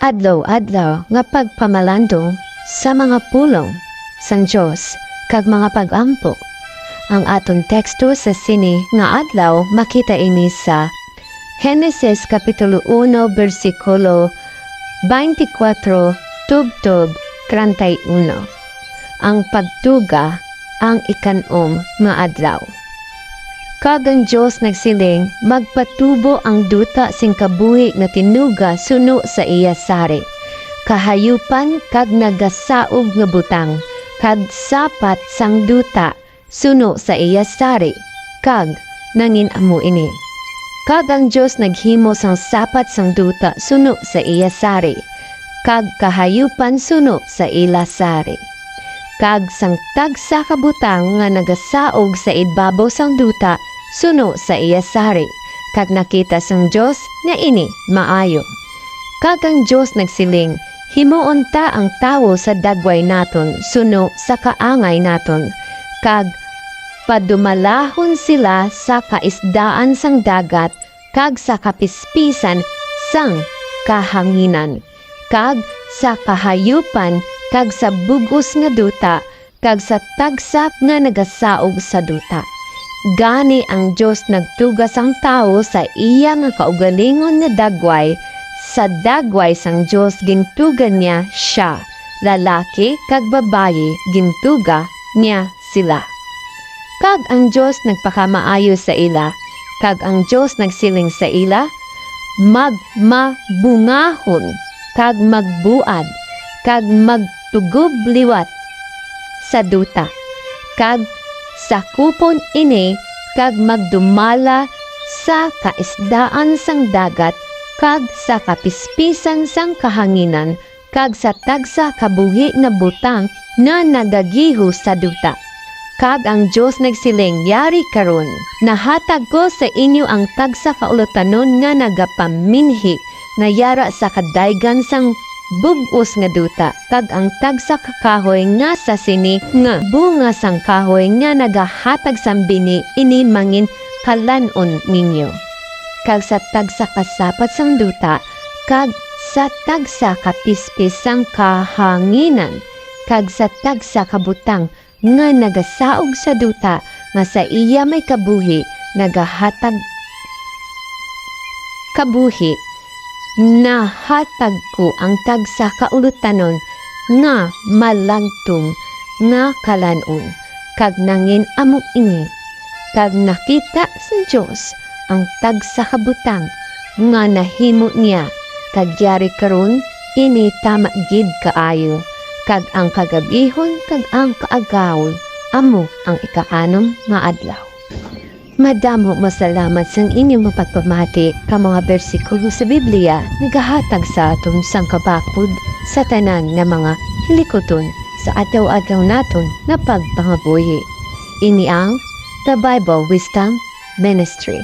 adlaw-adlaw nga pagpamalandong sa mga pulong sang Dios kag mga pag-ampo. Ang aton teksto sa sini nga adlaw makita ini sa Genesis Kapitulo 1 versikulo 24 tubtob 31. Ang pagtuga ang ikanom nga adlaw. Kag ang Diyos nagsiling, magpatubo ang duta sing kabuhi nga tinuga suno sa iya sari. Kahayupan kag nagasaog nga butang, kag sapat sang duta suno sa iya sari, kag nangin amo ini. Kag ang Diyos naghimo sang sapat sang duta suno sa iya sari, kag kahayupan suno sa ila sari. Kag sang tagsa ka butang nga nagasaog sa ibabaw sang duta suno sa iya sari, kag nakita sang Diyos na ini maayo. Kag ang Diyos nagsiling, himuon ta ang tawo sa dagway naton suno sa kaangay naton, kag padumalahon sila sa kaisdaan sang dagat, kag sa kapispisan sang kahanginan, kag sa kahayupan, kag sa bugos nga duta, kag sa tagsa nga nagasaog sa duta. Gani ang Diyos nagtugas ang tao sa iya nga kaugalingon nga dagway. Sa dagway sang Diyos gintugan niya siya, lalaki kag babayi gintuga niya sila. Kag ang Diyos nagpakamaayo sa ila, kag ang Diyos nagsiling sa ila, magmabungahon, kag magbuad, kag magtugob liwat sa duta, kag sakupon ini kag magdumala sa kaisdaan sang dagat, kag sa kapispisan sang kahanginan, kag sa tagsa kabuhi na butang na nagagiho sa duta. Kag ang Diyos nagsiling, yari karon, nahatag ko sa inyo ang tagsa kaulutanon nga nagapaminhi na yara sa kadaygan sang bugos nga duta, kag ang tagsa kakahoy nga sa sini nga bunga sang kahoy nga nagahatag sang bini ini mangin kalanon ninyo. Kag sa tagsa kasapat sang duta, kag sa tagsa kapispis sang kahanginan, kag sa tagsa kabutang nga nagasaog sa duta nga sa iya may kabuhi nagahatag kabuhi. Nahatag ko ang tagsa kaulutanon nga malangtong nga kalanon, kag nangin amo ini, kag nakita sa Diyos ang tagsa kabutang nga nahimo niya, kag yari karon ini tama gid kaayo, kag ang kagabihon kag ang kaagawon amo ang ikaanom nga adlaw. Madamo masalamat sang inyong mapagpamati ka mga bersikulo sa Biblia nagahatag sa aton sang kabakod sa tanan nga mga hilikoton sa adlaw-adlaw naton na pagpangabuhi. Ini ang The Bible Wisdom Ministry.